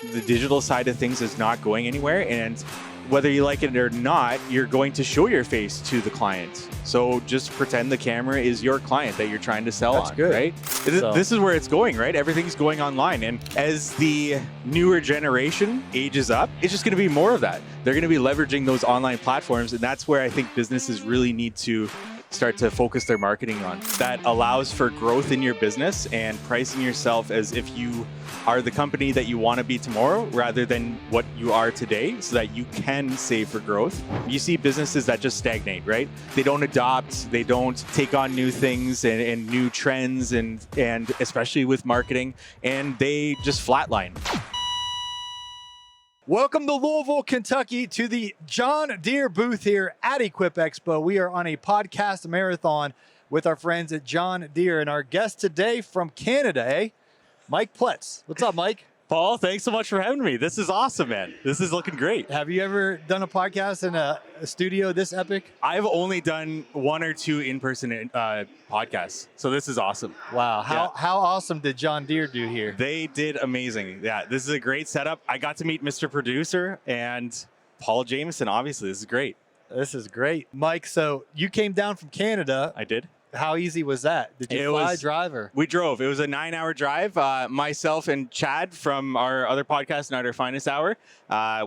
The digital side of things is not going anywhere, and whether you like it or not, you're going to show your face to the client. So just pretend the camera is your client that you're trying to sell That's on, good. right? So- This is where it's going, right? Everything's going online. And as the newer generation ages up, it's just going to be more of that. They're going to be leveraging those online platforms. And that's where I think businesses really need to start to focus their marketing on. That allows for growth in your business and pricing yourself as if you are the company that you want to be tomorrow rather than what you are today, so that you can save for growth. You see businesses that just stagnate, right? They don't adopt, they don't take on new things and new trends and especially with marketing, and they just flatline. Welcome to Louisville, Kentucky, to the John Deere booth here at Equip Expo. We are on a podcast marathon with our friends at John Deere, and our guest today from Canada, Mike Pletz. What's up, Mike? Paul, thanks so much for having me. This is awesome, man. This is looking great. Have you ever done a podcast in a studio this epic? I've only done one or two in-person podcasts, so this is awesome. Wow. How awesome did John Deere do here? They did amazing. Yeah, this is a great setup. I got to meet Mr. Producer and Paul Jameson, obviously. This is great. This is great. Mike, so you came down from Canada. I did. How easy was that? Did you fly, drive, or? We drove. It was a 9-hour drive. Myself and Chad from our other podcast, Not Our Finest Hour,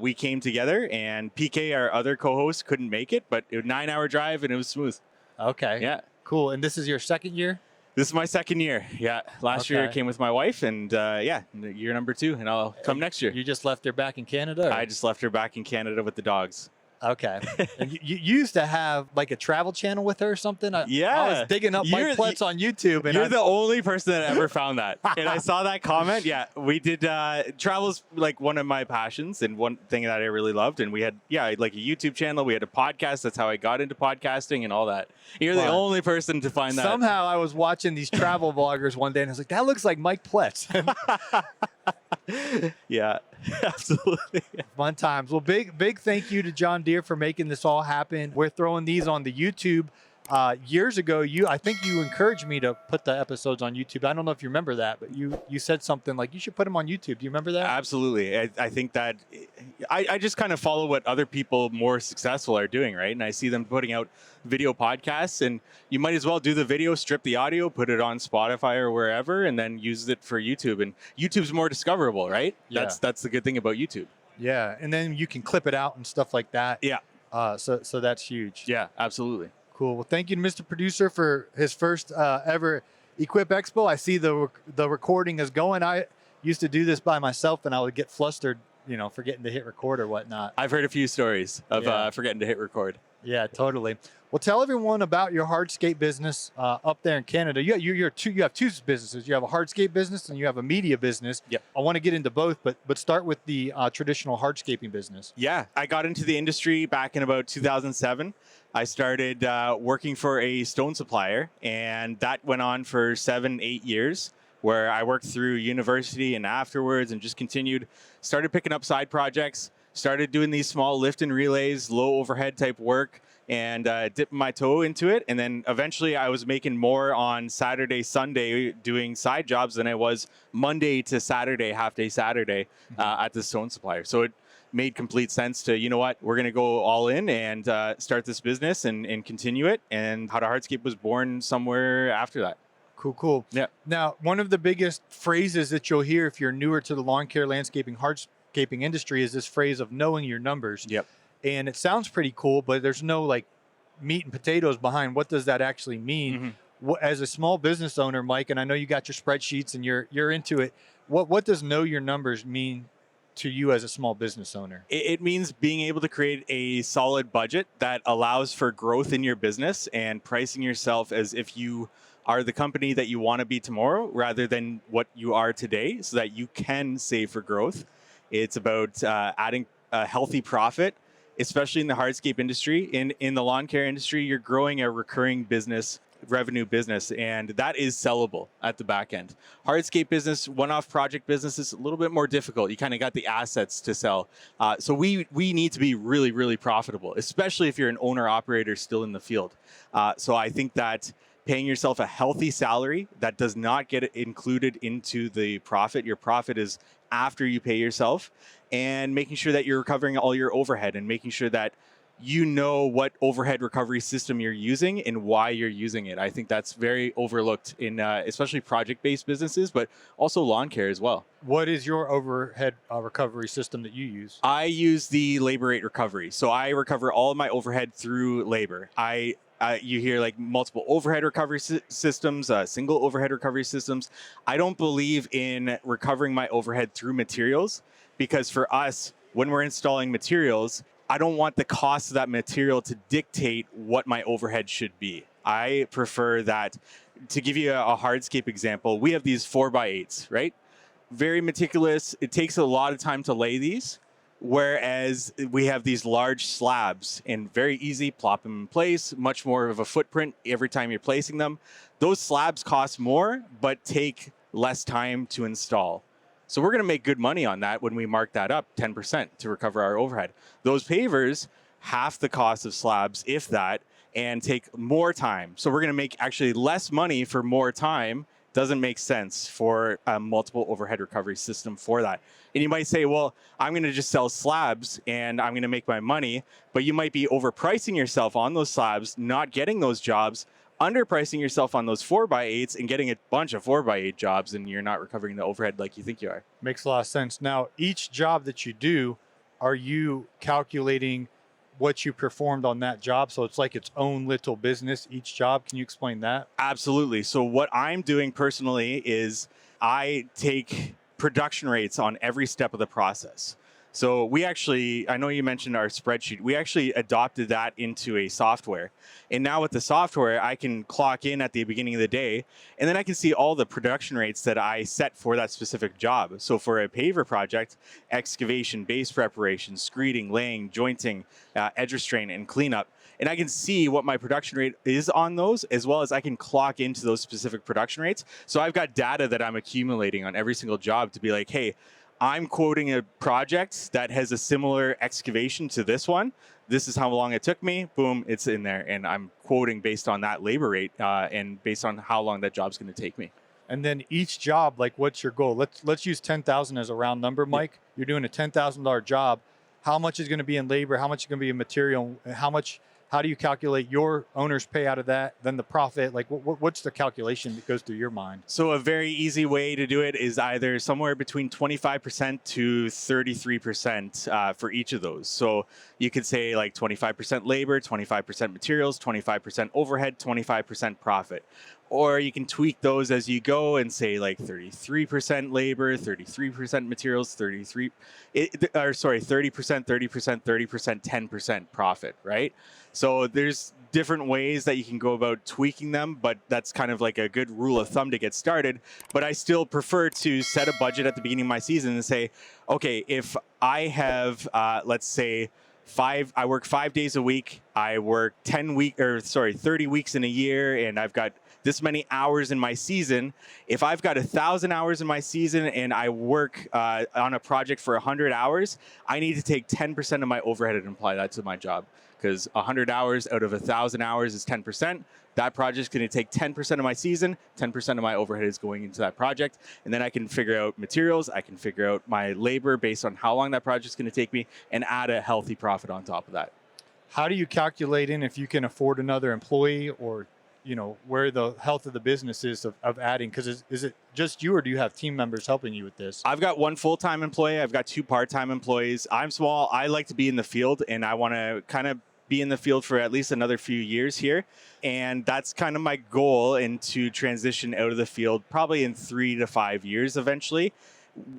we came together, and PK, our other co-host, couldn't make it, but it was a 9-hour drive, and it was smooth. Okay. Yeah. Cool. And this is your second year? This is my second year. Yeah. Last year I came with my wife, and year number 2, and I'll come next year. You just left her back in Canada? Or? I just left her back in Canada with the dogs. Okay. And you used to have like a travel channel with her or something? Yeah. I was digging up Mike Pletz on YouTube. And You're the only person that ever found that. And I saw that comment. Yeah, we did. Travel's like one of my passions and one thing that I really loved. And we had, like a YouTube channel. We had a podcast. That's how I got into podcasting and all that. You're the only person to find that. Somehow I was watching these travel vloggers one day and I was like, that looks like Mike Pletz. Yeah, absolutely. Fun times. Well, big thank you to John Deere for making this all happen. We're throwing these on the YouTube. Years ago, I think you encouraged me to put the episodes on YouTube. I don't know if you remember that, but you said something like you should put them on YouTube. Do you remember that? Absolutely. I think that I just kind of follow what other people more successful are doing, right? And I see them putting out video podcasts, and you might as well do the video, strip the audio, put it on Spotify or wherever, and then use it for YouTube. And YouTube's more discoverable, right? Yeah. That's the good thing about YouTube. Yeah, and then you can clip it out and stuff like that. Yeah. So that's huge. Yeah, absolutely. Cool. Well, thank you to Mr. Producer for his first ever Equip Expo. I see the recording is going. I used to do this by myself, and I would get flustered, forgetting to hit record or whatnot. I've heard a few stories of forgetting to hit record. Yeah, totally. Well, tell everyone about your Hardscape business up there in Canada. You have two businesses. You have a Hardscape business and you have a media business. Yep. I want to get into both, but start with the traditional hardscaping business. Yeah, I got into the industry back in about 2007. I started working for a stone supplier, and that went on for 7-8 years, where I worked through university and afterwards and just started picking up side projects, started doing these small lift and relays, low overhead type work, and dipping my toe into it. And then eventually I was making more on Saturday, Sunday doing side jobs than I was Monday to Saturday, half day Saturday at the stone supplier. So it made complete sense to, we're going to go all in and start this business and continue it. And How to Hardscape was born somewhere after that. Cool. Yeah. Now, one of the biggest phrases that you'll hear if you're newer to the lawn care, landscaping, hardscaping industry is this phrase of knowing your numbers. Yep. And it sounds pretty cool, but there's no like meat and potatoes behind what does that actually mean. Mm-hmm. As a small business owner, Mike, and I know you got your spreadsheets and you're into it. What does know your numbers mean to you as a small business owner? It means being able to create a solid budget that allows for growth in your business and pricing yourself as if you are the company that you want to be tomorrow rather than what you are today, so that you can save for growth. It's about adding a healthy profit, especially in the hardscape industry. In the lawn care industry, you're growing a recurring revenue business, and that is sellable at the back end. Hardscape business, one-off project business is a little bit more difficult. You kind of got the assets to sell. So we need to be really, really profitable, especially if you're an owner-operator still in the field. So I think that paying yourself a healthy salary that does not get included into the profit, your profit is after you pay yourself, and making sure that you're recovering all your overhead and making sure that you know what overhead recovery system you're using and why you're using it. I think that's very overlooked in especially project-based businesses, but also lawn care as well. What is your overhead recovery system that you use? I use the labor rate recovery. So I recover all of my overhead through labor. You hear like multiple overhead recovery systems, single overhead recovery systems. I don't believe in recovering my overhead through materials, because for us, when we're installing materials, I don't want the cost of that material to dictate what my overhead should be. I prefer that. To give you a hardscape example, we have these 4x8s, right? Very meticulous. It takes a lot of time to lay these, whereas we have these large slabs and very easy, plop them in place, much more of a footprint every time you're placing them. Those slabs cost more, but take less time to install. So we're going to make good money on that when we mark that up 10% to recover our overhead. Those pavers, half the cost of slabs, if that, and take more time. So we're going to make actually less money for more time. Doesn't make sense for a multiple overhead recovery system for that. And you might say, well, I'm going to just sell slabs and I'm going to make my money, but you might be overpricing yourself on those slabs, not getting those jobs, underpricing yourself on those 4x8s and getting a bunch of 4x8 jobs, and you're not recovering the overhead like you think you are. Makes a lot of sense. Now, each job that you do, are you calculating what you performed on that job? So it's like its own little business, each job. Can you explain that? Absolutely. So what I'm doing personally is I take production rates on every step of the process. So we actually, I know you mentioned our spreadsheet, we actually adopted that into a software. And now with the software, I can clock in at the beginning of the day, and then I can see all the production rates that I set for that specific job. So for a paver project, excavation, base preparation, screeding, laying, jointing, edge restraint, and cleanup. And I can see what my production rate is on those, as well as I can clock into those specific production rates. So I've got data that I'm accumulating on every single job to be like, hey, I'm quoting a project that has a similar excavation to this one. This is how long it took me. Boom, it's in there. And I'm quoting based on that labor rate and based on how long that job's going to take me. And then each job, like, what's your goal? Let's use 10,000 as a round number, Mike. You're doing a $10,000 job. How much is going to be in labor? How much is going to be in material? How do you calculate your owner's pay out of that? Then the profit, like what's the calculation that goes through your mind? So a very easy way to do it is either somewhere between 25% to 33% for each of those. So you could say like 25% labor, 25% materials, 25% overhead, 25% profit. Or you can tweak those as you go and say like 33% labor, 33% materials, 30%, 30%, 30%, 10% profit, right? So there's different ways that you can go about tweaking them, but that's kind of like a good rule of thumb to get started. But I still prefer to set a budget at the beginning of my season and say, okay, if I have, let's say, I work 5 days a week, I work 30 weeks in a year, and I've got this many hours in my season. If I've got 1,000 hours in my season and I work on a project for 100 hours, I need to take 10% of my overhead and apply that to my job, because 100 hours out of 1,000 hours is 10%. That project's going to take 10% of my season, 10% of my overhead is going into that project. And then I can figure out materials, I can figure out my labor based on how long that project's going to take me, and add a healthy profit on top of that. How do you calculate in if you can afford another employee, or where the health of the business is of adding? Because is it just you, or do you have team members helping you with this? I've got one full-time employee. I've got 2 part-time employees. I'm small. I like to be in the field, and I want to kind of be in the field for at least another few years here. And that's kind of my goal, and to transition out of the field probably in 3 to 5 years eventually.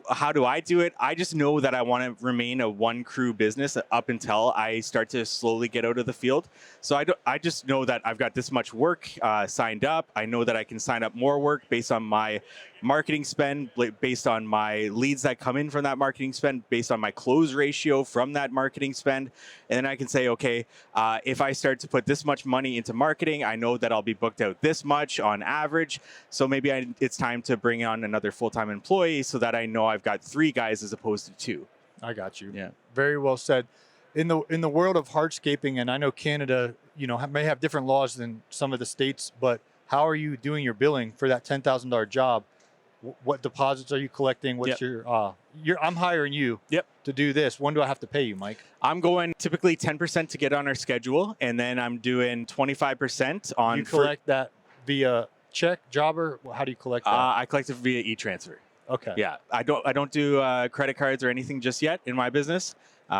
How do I do it? I just know that I want to remain a one crew business up until I start to slowly get out of the field. So I just know that I've got this much work signed up. I know that I can sign up more work based on my marketing spend, based on my leads that come in from that marketing spend, based on my close ratio from that marketing spend. And then I can say, okay, if I start to put this much money into marketing, I know that I'll be booked out this much on average. So maybe it's time to bring on another full-time employee so that I know I've got 3 guys as opposed to 2. I got you. Yeah. Very well said. In the world of hardscaping, and I know Canada, may have different laws than some of the states, but how are you doing your billing for that $10,000 job? What deposits are you collecting? What's I'm hiring you Yep. to do this. When do I have to pay you, Mike? I'm going typically 10% to get on our schedule, and then I'm doing 25% on. You collect that via check, jobber? How do you collect that? I collect it via e-transfer. Okay. Yeah, I don't do credit cards or anything just yet in my business.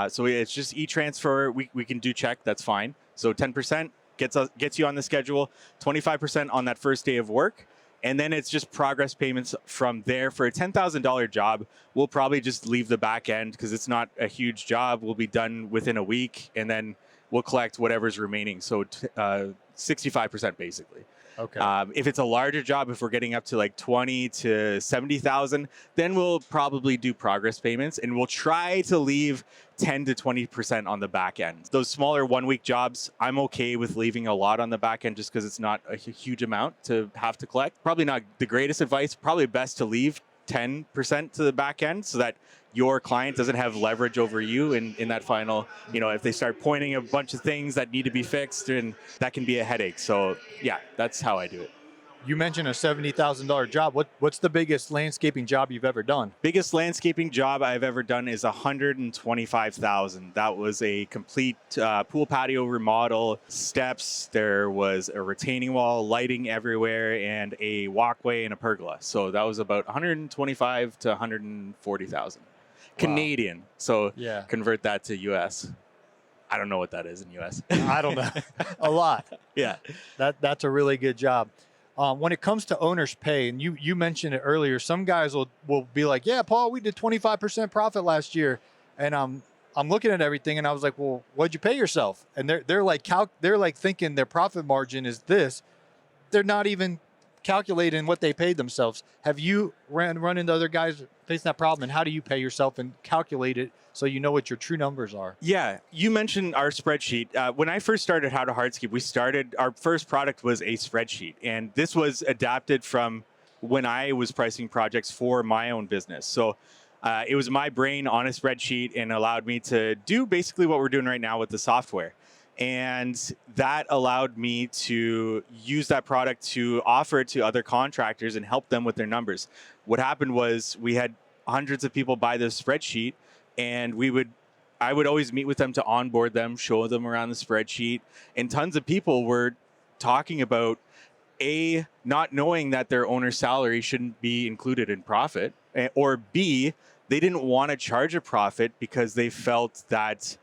So it's just e-transfer. We can do check. That's fine. So 10% gets you on the schedule. 25% on that first day of work. And then it's just progress payments from there. For a $10,000 job, we'll probably just leave the back end because it's not a huge job. We'll be done within a week, and then we'll collect whatever's remaining. So 65% basically. Okay. If it's a larger job, if we're getting up to like 20 to 70,000, then we'll probably do progress payments, and we'll try to leave 10 to 20% on the back end. Those smaller 1 week jobs, I'm okay with leaving a lot on the back end just because it's not a huge amount to have to collect. Probably not the greatest advice. Probably best to leave 10% to the back end so that your client doesn't have leverage over you in that final, if they start pointing a bunch of things that need to be fixed, and that can be a headache. So yeah, that's how I do it. You mentioned a $70,000 job. What's the biggest landscaping job you've ever done? Biggest landscaping job I've ever done is $125,000. That was a complete pool patio remodel, steps. There was a retaining wall, lighting everywhere, and a walkway and a pergola. So that was about $125,000 to $140,000 Canadian. So yeah, convert that to US. I don't know what that is in US. I don't know. A lot. Yeah. That's a really good job. When it comes to owner's pay, and you mentioned it earlier, some guys will be like, yeah, Paul, we did 25% profit last year. And I'm looking at everything and I was like, well, what'd you pay yourself? And they're like thinking their profit margin is this. They're not even calculating what they paid themselves. Have you run into other guys facing that problem? And how do you pay yourself and calculate it so you know what your true numbers are? Yeah, you mentioned our spreadsheet. When I first started How to Hardscape, our first product was a spreadsheet. And this was adapted from when I was pricing projects for my own business. So it was my brain on a spreadsheet and allowed me to do basically what we're doing right now with the software. And that allowed me to use that product to offer it to other contractors and help them with their numbers. What happened was we had hundreds of people buy this spreadsheet, and I would always meet with them to onboard them, show them around the spreadsheet. And tons of people were talking about A, not knowing that their owner's salary shouldn't be included in profit, or B, they didn't want to charge a profit because they felt that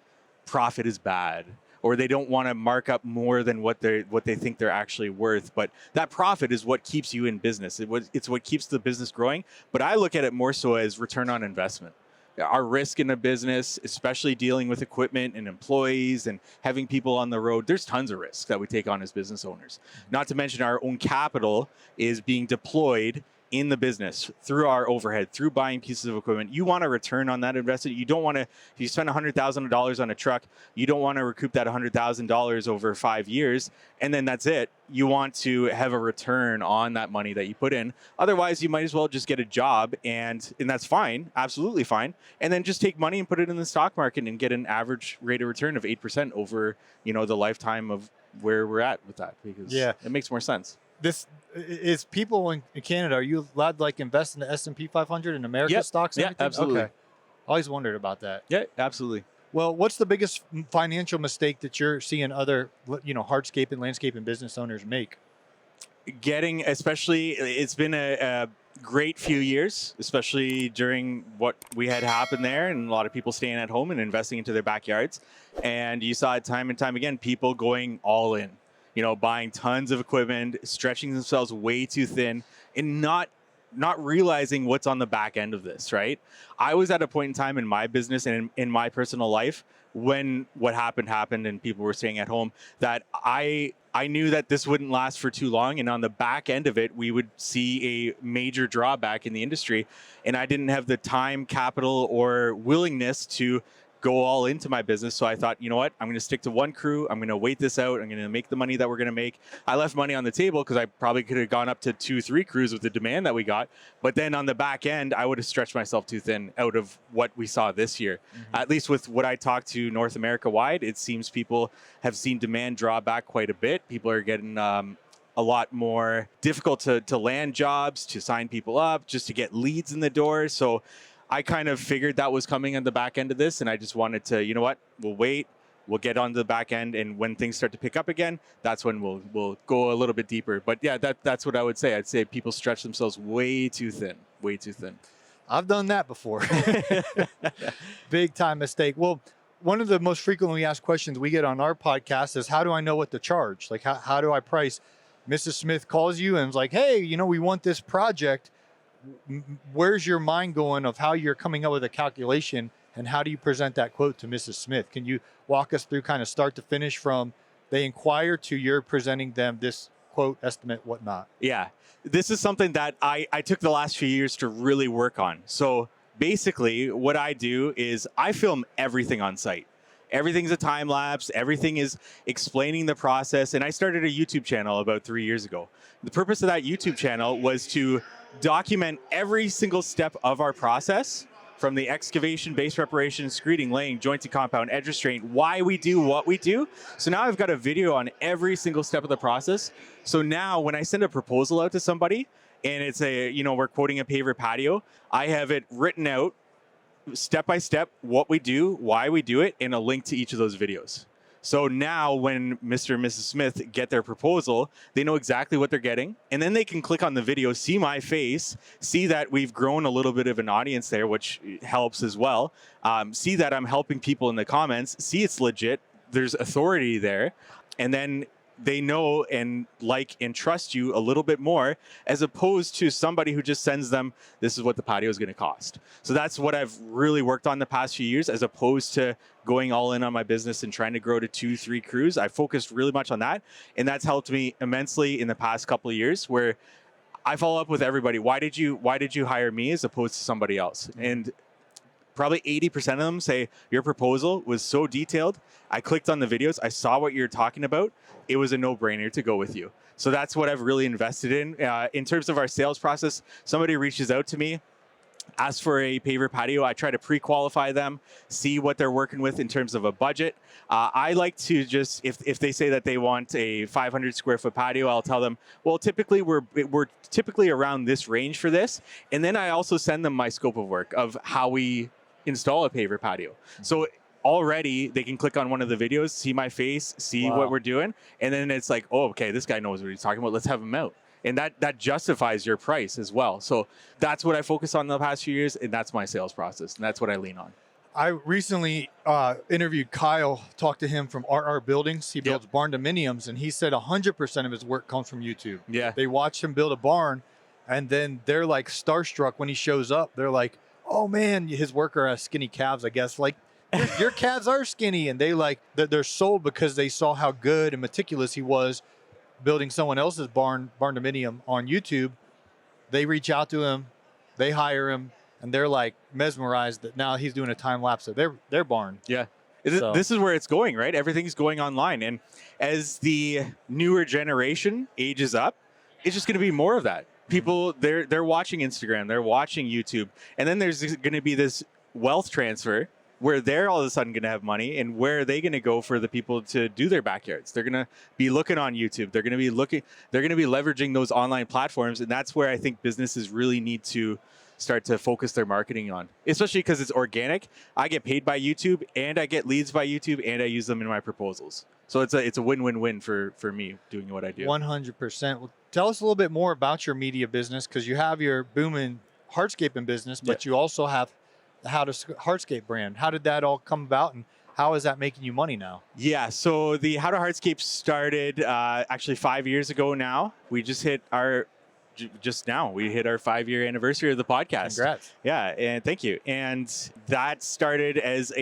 profit is bad, or they don't want to mark up more than what they think they're actually worth. But that profit is what keeps you in business. It's what keeps the business growing. But I look at it more so as return on investment. Our risk in a business, especially dealing with equipment and employees and having people on the road, there's tons of risks that we take on as business owners. Not to mention our own capital is being deployed in the business through our overhead, through buying pieces of equipment. You want a return on that investment. You don't want to, if you spend $100,000 on a truck, you don't want to recoup that $100,000 over 5 years, and then that's it. You want to have a return on that money that you put in. Otherwise, you might as well just get a job, and that's fine, absolutely fine. And then just take money and put it in the stock market and get an average rate of return of 8% over, the lifetime of where we're at with that, because it makes more sense. This is people in Canada. Are you allowed to invest in the S&P 500 and American stocks? And everything? Absolutely. Okay. Always wondered about that. Yeah, absolutely. Well, what's the biggest financial mistake that you're seeing other, hardscape and landscaping business owners make? It's been a great few years, especially during what we had happen there, and a lot of people staying at home and investing into their backyards. And you saw it time and time again, people going all in. Buying tons of equipment, stretching themselves way too thin, and not realizing what's on the back end of this, right? I was at a point in time in my business and in my personal life when what happened and people were staying at home, that I knew that this wouldn't last for too long. And on the back end of it, we would see a major drawback in the industry. And I didn't have the time, capital, or willingness to go all into my business. So I thought, you know what, I'm going to stick to one crew. I'm going to wait this out. I'm going to make the money that we're going to make. I left money on the table because I probably could have gone up to 2-3 crews with the demand that we got. But then on the back end, I would have stretched myself too thin out of what we saw this year. Mm-hmm. At least with what I talked to North America wide, it seems people have seen demand draw back quite a bit. People are getting a a lot more difficult to land jobs, to sign people up, just to get leads in the door. So I kind of figured that was coming on the back end of this, and I just wanted to, you know what, we'll wait. We'll get on the back end, and when things start to pick up again, that's when we'll go a little bit deeper. But yeah, that's what I would say. I'd say people stretch themselves way too thin. I've done that before. Big time mistake. Well, one of the most frequently asked questions we get on our podcast is, how do I know what to charge? Like, how do I price? Mrs. Smith calls you and is like, hey, we want this project. Where's your mind going of how you're coming up with a calculation, and how do you present that quote to Mrs. Smith? Can you walk us through kind of start to finish from they inquire to you're presenting them this quote, estimate, whatnot? Yeah, this is something that I took the last few years to really work on. So basically what I do is I film everything on site. Everything's a time lapse. Everything is explaining the process. And I started a YouTube channel about 3 years ago. The purpose of that YouTube channel was to document every single step of our process, from the excavation, base preparation, screeding, laying, jointing compound, edge restraint, why we do what we do. So now I've got a video on every single step of the process. So now when I send a proposal out to somebody and it's we're quoting a paver patio, I have it written out step by step, what we do, why we do it, and a link to each of those videos. So now when Mr. and Mrs. Smith get their proposal, they know exactly what they're getting. And then they can click on the video, see my face, see that we've grown a little bit of an audience there, which helps as well. See that I'm helping people in the comments, see it's legit, there's authority there. And then they know and like and trust you a little bit more, as opposed to somebody who just sends them, this is what the patio is going to cost. So that's what I've really worked on the past few years, as opposed to going all in on my business and trying to grow to 2-3 crews. I focused really much on that. And that's helped me immensely in the past couple of years, where I follow up with everybody. Why did you hire me as opposed to somebody else? And probably 80% of them say, your proposal was so detailed. I clicked on the videos. I saw what you're talking about. It was a no-brainer to go with you. So that's what I've really invested in. In terms of our sales process, somebody reaches out to me, asks for a paver patio. I try to pre-qualify them, see what they're working with in terms of a budget. I like to just, if they say that they want a 500 square foot patio, I'll tell them, well, typically we're typically around this range for this. And then I also send them my scope of work of how we install a paver patio. So already they can click on one of the videos, see my face, see what we're doing. And then it's like, oh, okay, this guy knows what he's talking about. Let's have him out. And that justifies your price as well. So that's what I focus on the past few years. And that's my sales process. And that's what I lean on. I recently interviewed Kyle, talked to him from RR Buildings. He builds barn dominiums, and he said 100% of his work comes from YouTube. Yeah. They watch him build a barn, and then they're like starstruck when he shows up. They're like, oh man, his worker has skinny calves, I guess. Like, your calves are skinny. And they're sold because they saw how good and meticulous he was building someone else's barn dominium on YouTube. They reach out to him, they hire him, and they're like mesmerized that now he's doing a time lapse of their barn. Yeah. This is where it's going, right? Everything's going online. And as the newer generation ages up, it's just going to be more of that. People, they're watching Instagram, they're watching YouTube, and then there's going to be this wealth transfer where they're all of a sudden going to have money, and where are they going to go for the people to do their backyards? They're going to be looking on YouTube. They're going to be leveraging those online platforms, and that's where I think businesses really need to start to focus their marketing on, especially because it's organic. I get paid by YouTube, and I get leads by YouTube, and I use them in my proposals. So it's a win-win-win for me doing what I do. 100%. Well, tell us a little bit more about your media business, because you have your booming hardscaping business, but you also have the How to Hardscape brand. How did that all come about, and how is that making you money now? Yeah, so the How to Hardscape started actually 5 years ago now. We just hit our 5-year anniversary of the podcast. Congrats. Yeah, and thank you. And that started as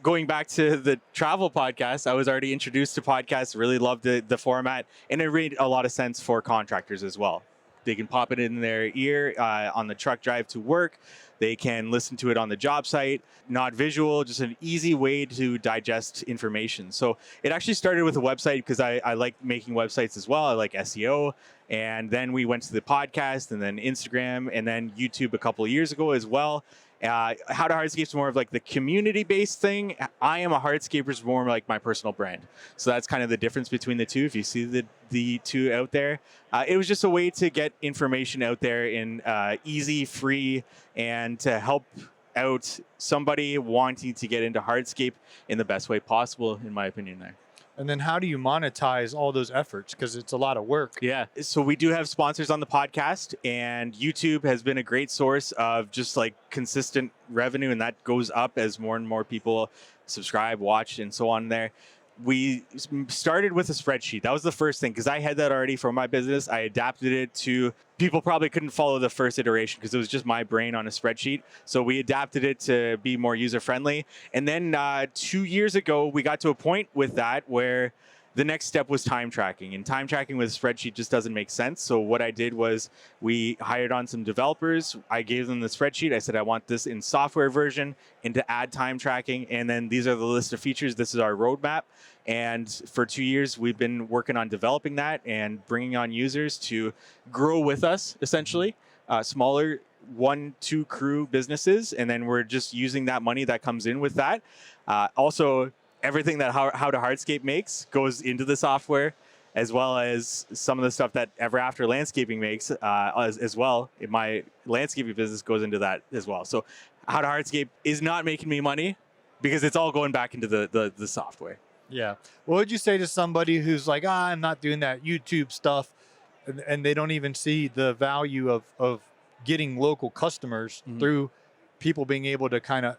going back to the travel podcast. I was already introduced to podcasts, really loved the format, and it made a lot of sense for contractors as well. They can pop it in their ear on the truck drive to work. They can listen to it on the job site, not visual, just an easy way to digest information. So it actually started with a website because I like making websites as well. I like SEO. And then we went to the podcast, and then Instagram, and then YouTube a couple of years ago as well. How to Hardscape's more of like the community-based thing. I am a hardscaper's more like my personal brand. So that's kind of the difference between the two. If you see the two out there, it was just a way to get information out there in easy, free, and to help out somebody wanting to get into hardscape in the best way possible, in my opinion there. And then how do you monetize all those efforts? Because it's a lot of work. Yeah. So we do have sponsors on the podcast, and YouTube has been a great source of just like consistent revenue, and that goes up as more and more people subscribe, watch, and so on there. We started with a spreadsheet. That was the first thing, because I had that already for my business. I adapted it to, people probably couldn't follow the first iteration because it was just my brain on a spreadsheet. So we adapted it to be more user-friendly. And then 2 years ago, we got to a point with that where the next step was time tracking, and time tracking with a spreadsheet just doesn't make sense. So what I did was we hired on some developers. I gave them the spreadsheet. I said, I want this in software version and to add time tracking. And then these are the list of features. This is our roadmap. And for 2 years, we've been working on developing that and bringing on users to grow with us, essentially, smaller 1-2 crew businesses. And then we're just using that money that comes in with that. Also, everything that How to Hardscape makes goes into the software, as well as some of the stuff that Ever After Landscaping makes as well. In my landscaping business goes into that as well. So How to Hardscape is not making me money because it's all going back into the software. Yeah. What would you say to somebody who's like, I'm not doing that YouTube stuff, and they don't even see the value of getting local customers through people being able to kind of,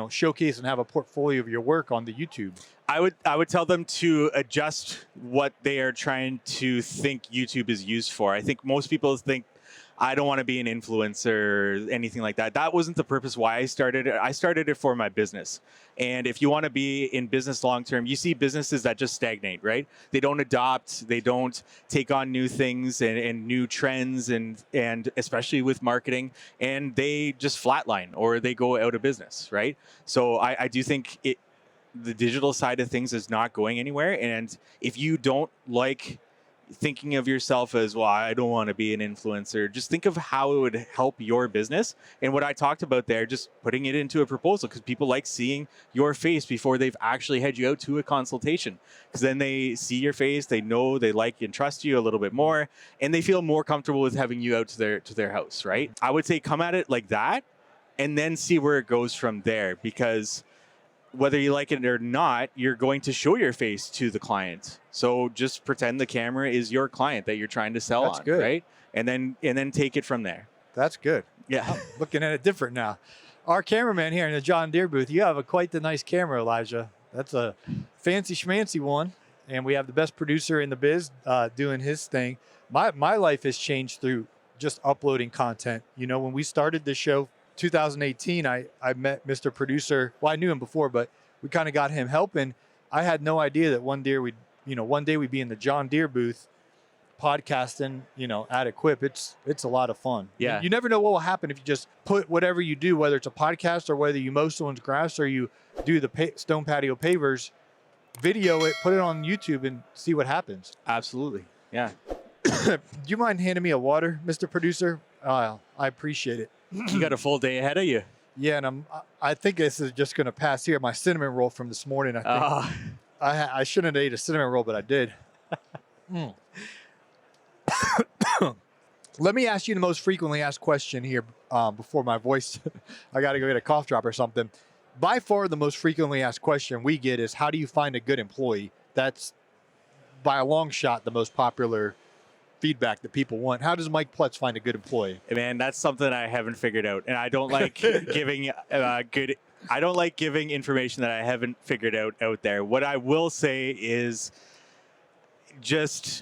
showcase and have a portfolio of your work on the YouTube? I would tell them to adjust what they are trying to think YouTube is used for. I think most people think, I don't want to be an influencer or anything like that. That wasn't the purpose why I started it. I started it for my business. And if you want to be in business long term, you see businesses that just stagnate, right? They don't adopt, they don't take on new things and new trends, and especially with marketing, and they just flatline or they go out of business, right? So I do think the digital side of things is not going anywhere. And if you don't like thinking of yourself as, well, I don't want to be an influencer, just think of how it would help your business. And what I talked about there, just putting it into a proposal, because people like seeing your face before they've actually had you out to a consultation, because then they see your face, they know, they like and trust you a little bit more, and they feel more comfortable with having you out to their house, right? I would say come at it like that and then see where it goes from there, because whether you like it or not, you're going to show your face to the client. So just pretend the camera is your client that you're trying to sell. That's on, good. Right? And then take it from there. That's good. Yeah. I'm looking at it different now. Our cameraman here in the John Deere booth, you have quite the nice camera, Elijah. That's a fancy schmancy one. And we have the best producer in the biz doing his thing. My life has changed through just uploading content. When we started this show, 2018, I met Mr. Producer. Well, I knew him before, but we kind of got him helping. I had no idea that one day we'd be in the John Deere booth podcasting, at Equip. It's a lot of fun. Yeah. You never know what will happen if you just put whatever you do, whether it's a podcast or whether you mow someone's grass or you do the stone patio pavers, video it, put it on YouTube and see what happens. Absolutely. Yeah. Do you mind handing me a water, Mr. Producer? I appreciate it. You got a full day ahead of you. Yeah, and I think this is just going to pass here. My cinnamon roll from this morning, I think. I shouldn't have ate a cinnamon roll, but I did. Let me ask you the most frequently asked question here before my voice. I got to go get a cough drop or something. By far, the most frequently asked question we get is, how do you find a good employee? That's by a long shot the most popular feedback that people want. How does Mike Plutz find a good employee? Man, that's something I haven't figured out, and I don't like giving I don't like giving information that I haven't figured out there. What I will say is just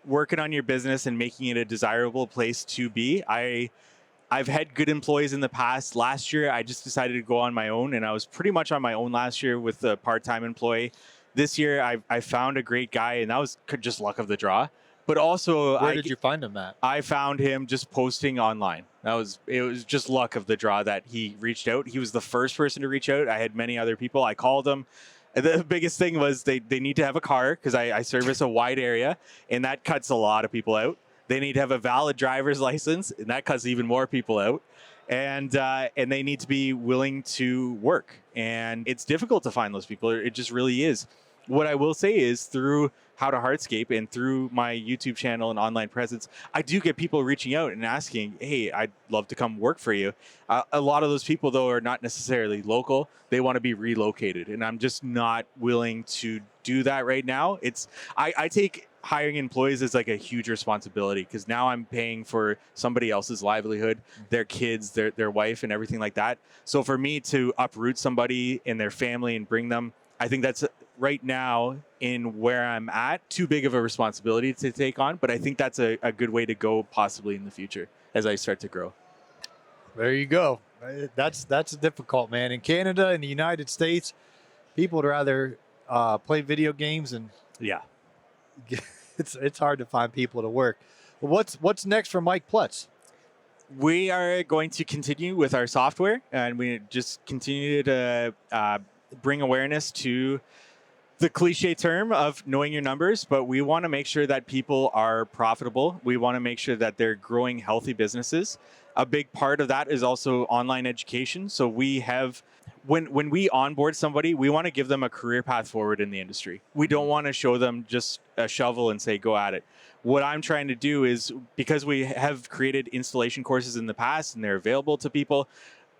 working on your business and making it a desirable place to be. I've had good employees in the past. Last year, I just decided to go on my own, and I was pretty much on my own last year with a part-time employee. This year, I found a great guy, and that was just luck of the draw. But also, where did you find him at? I found him just posting online. It was just luck of the draw that he reached out. He was the first person to reach out. I had many other people. I called him. The biggest thing was they need to have a car, because I service a wide area, and that cuts a lot of people out. They need to have a valid driver's license, and that cuts even more people out. and they need to be willing to work. And it's difficult to find those people. It just really is. What I will say is through How to Hardscape and through my YouTube channel and online presence, I do get people reaching out and asking, hey, I'd love to come work for you. A lot of those people, though, are not necessarily local. They want to be relocated. And I'm just not willing to do that right now. I take hiring employees as like a huge responsibility, because now I'm paying for somebody else's livelihood, their kids, their wife, and everything like that. So for me to uproot somebody and their family and bring them, I think that's right now in where I'm at, too big of a responsibility to take on. But I think that's a good way to go possibly in the future as I start to grow. There you go. That's difficult, man. In Canada and the United States, people would rather play video games, and Yeah. it's hard to find people to work. Well, what's next for Mike Plutz? We are going to continue with our software, and we just continue to bring awareness to the cliche term of knowing your numbers, but we want to make sure that people are profitable. We want to make sure that they're growing healthy businesses. A big part of that is also online education. So we have, when we onboard somebody, we want to give them a career path forward in the industry. We don't want to show them just a shovel and say, go at it. What I'm trying to do is, because we have created installation courses in the past and they're available to people,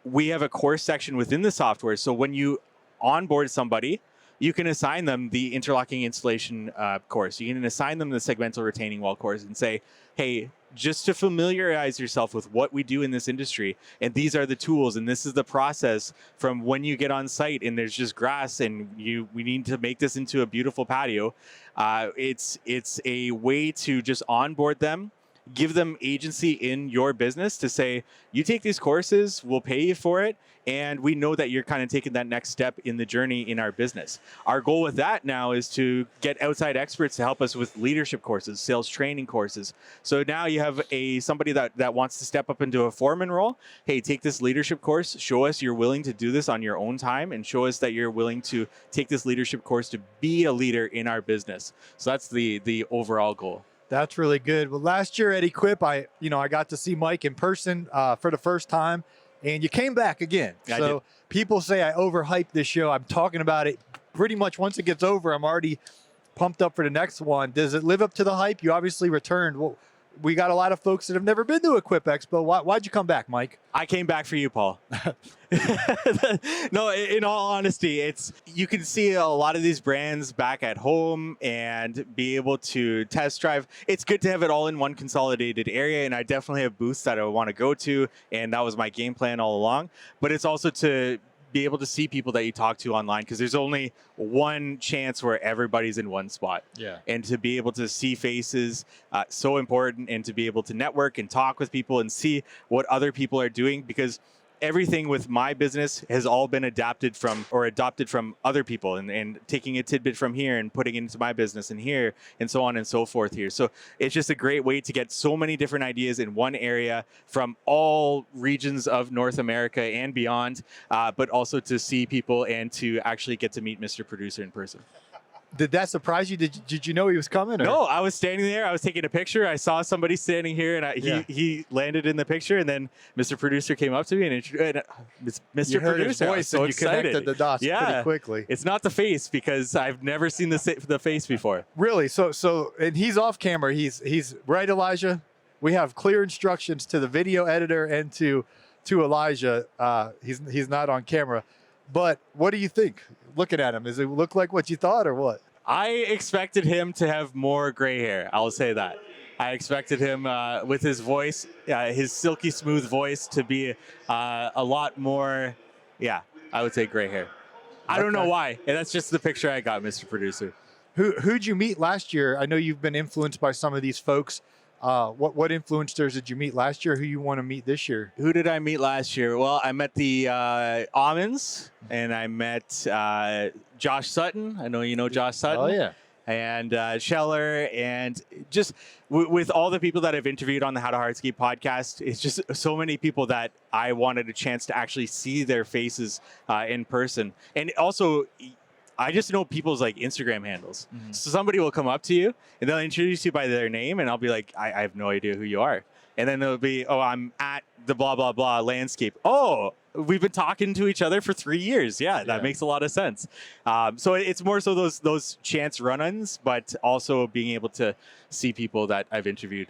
we have a course section within the software. So when you onboard somebody, you can assign them the interlocking installation course. You can assign them the segmental retaining wall course and say, hey, just to familiarize yourself with what we do in this industry, and these are the tools, and this is the process from when you get on site and there's just grass and we need to make this into a beautiful patio. It's a way to just onboard them, give them agency in your business to say, you take these courses, we'll pay you for it, and we know that you're kind of taking that next step in the journey in our business. Our goal with that now is to get outside experts to help us with leadership courses, sales training courses. So now you have somebody that wants to step up into a foreman role. Hey, take this leadership course, show us you're willing to do this on your own time, and show us that you're willing to take this leadership course to be a leader in our business. So that's the overall goal. That's really good. Well, last year at Equip, I got to see Mike in person for the first time, and you came back again. I So did. people say I overhyped this show. I'm talking about it pretty much once it gets over. I'm already pumped up for the next one. Does it live up to the hype? You obviously returned. Well, we got a lot of folks that have never been to Equip Expo. Why'd you come back, Mike? I came back for you, Paul. No, in all honesty, you can see a lot of these brands back at home and be able to test drive. It's good to have it all in one consolidated area, and I definitely have booths that I want to go to, and that was my game plan all along. But it's also to be able to see people that you talk to online, because there's only one chance where everybody's in one spot. Yeah. And to be able to see faces, so important, and to be able to network and talk with people and see what other people are doing, because everything with my business has all been adopted from other people, and taking a tidbit from here and putting it into my business and here, and so on and so forth here. So it's just a great way to get so many different ideas in one area from all regions of North America and beyond, but also to see people and to actually get to meet Mr. Producer in person. Did that surprise you? Did you know he was coming? Or? No, I was standing there. I was taking a picture. I saw somebody standing here, and he landed in the picture. And then Mr. Producer came up to me and Mr. You heard Producer, his I was voice, so and you excited. connected the dots pretty quickly. It's not the face, because I've never seen the face before. Really? So, and he's off camera. He's right, Elijah. We have clear instructions to the video editor and to Elijah. He's not on camera. But what do you think? Looking at him, does it look like what you thought, or what? I expected him to have more gray hair. I'll say that. I expected him with his voice, his silky smooth voice, to be a lot more, I would say gray hair. I don't know why. And that's just the picture I got, Mr. Producer. Who'd you meet last year? I know you've been influenced by some of these folks. What influencers did you meet last year? Who you want to meet this year? Who did I meet last year? Well, I met the Almonds, and I met Josh Sutton. I know you know Josh Sutton. Oh, yeah. And Scheller, and just with all the people that I've interviewed on the How to Hardscape podcast, it's just so many people that I wanted a chance to actually see their faces in person. And also, I just know people's like Instagram handles. Mm-hmm. So somebody will come up to you and they'll introduce you by their name, and I'll be like, I have no idea who you are. And then it'll be, oh, I'm at the blah, blah, blah landscape. Oh, we've been talking to each other for 3 years. Yeah, that makes a lot of sense. So it's more so those chance run-ins, but also being able to see people that I've interviewed.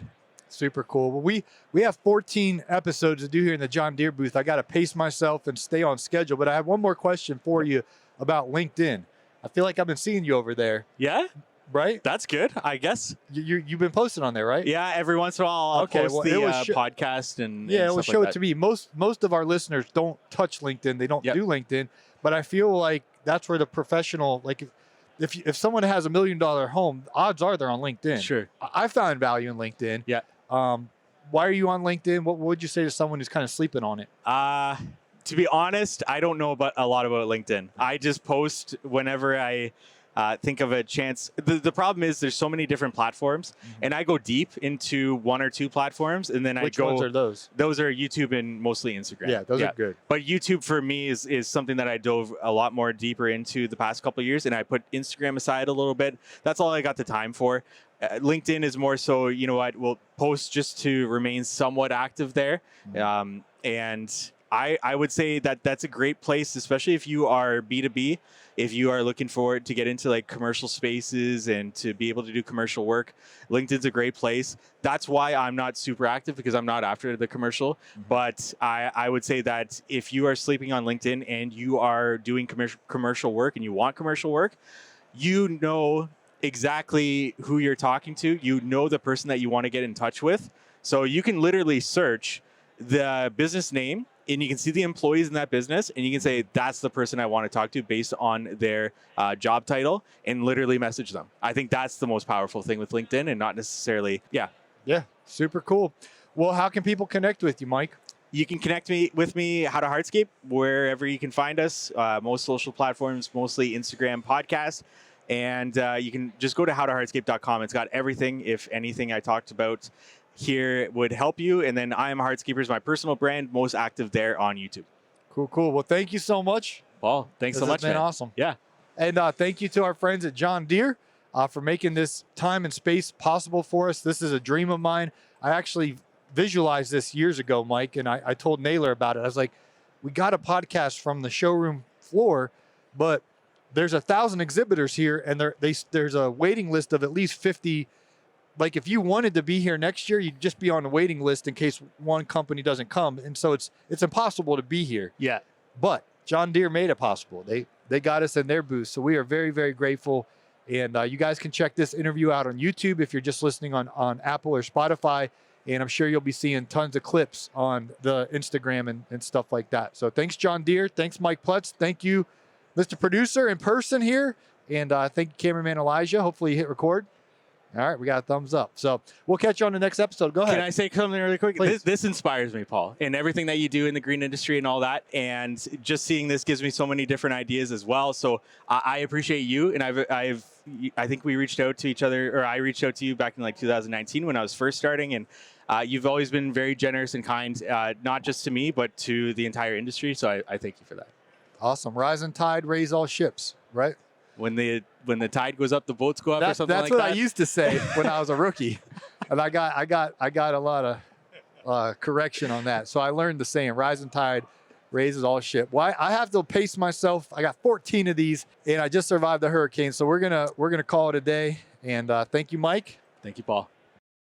Super cool. Well, we have 14 episodes to do here in the John Deere booth. I got to pace myself and stay on schedule. But I have one more question for you about LinkedIn. I feel like I've been seeing you over there. Yeah? Right? That's good, I guess. You've been posting on there, right? Yeah, every once in a while I'll post the podcast and it will stuff show like it to me. Most of our listeners don't touch LinkedIn. They don't do LinkedIn. But I feel like that's where the professional, like if someone has $1 million home, odds are they're on LinkedIn. Sure. I found value in LinkedIn. Yeah. Why are you on LinkedIn? What would you say to someone who's kind of sleeping on it? To be honest, I don't know a lot about LinkedIn. I just post whenever I think of a chance. The problem is there's so many different platforms, and I go deep into one or two platforms, and then Which ones are those? Those are YouTube and mostly Instagram. Yeah, those are good. But YouTube for me is something that I dove a lot more deeper into the past couple of years, and I put Instagram aside a little bit. That's all I got the time for. LinkedIn is more so, you know what, we'll post just to remain somewhat active there. And I would say that that's a great place, especially if you are B2B, if you are looking forward to get into like commercial spaces and to be able to do commercial work. LinkedIn's a great place. That's why I'm not super active, because I'm not after the commercial. But I would say that if you are sleeping on LinkedIn and you are doing commercial work and you want commercial work, you know exactly who you're talking to. You know the person that you want to get in touch with. So you can literally search the business name and you can see the employees in that business and you can say, that's the person I want to talk to based on their job title, and literally message them. I think that's the most powerful thing with LinkedIn, and not necessarily, Yeah, super cool. Well, how can people connect with you, Mike? You can connect with me, How to Hardscape, wherever you can find us. Most social platforms, mostly Instagram, podcast. And you can just go to howtohardscape.com. It's got everything, if anything I talked about here would help you. And then I Am a Hardscaper is my personal brand, most active there on YouTube. Cool. Well, thank you so much, Paul. Thanks so much, man. Awesome. Yeah. And thank you to our friends at John Deere for making this time and space possible for us. This is a dream of mine. I actually visualized this years ago, Mike, and I told Naylor about it. I was like, we got a podcast from the showroom floor, but there's 1,000 exhibitors here, and there's a waiting list of at least 50. Like, if you wanted to be here next year, you'd just be on the waiting list in case one company doesn't come. And so it's impossible to be here. Yeah. But John Deere made it possible. They got us in their booth. So we are very, very grateful. And you guys can check this interview out on YouTube if you're just listening on Apple or Spotify. And I'm sure you'll be seeing tons of clips on the Instagram and stuff like that. So thanks, John Deere. Thanks, Mike Plutz. Thank you, Mr. Producer in person here. And thank you, cameraman Elijah. Hopefully you hit record. All right, we got a thumbs up. So we'll catch you on the next episode. Go ahead. Can I say something really quick? This inspires me, Paul, and everything that you do in the green industry and all that. And just seeing this gives me so many different ideas as well. So I appreciate you. And I think we reached out to each other, or I reached out to you back in like 2019 when I was first starting. And you've always been very generous and kind, not just to me, but to the entire industry. So I thank you for that. Awesome. Rising tide, raise all ships, right? When the tide goes up, the boats go up, or something like that. That's what I used to say when I was a rookie, and I got a lot of correction on that. So I learned the saying: "Rising tide raises all ship." Well, I have to pace myself. I got 14 of these, and I just survived the hurricane. So we're gonna call it a day. And thank you, Mike. Thank you, Paul.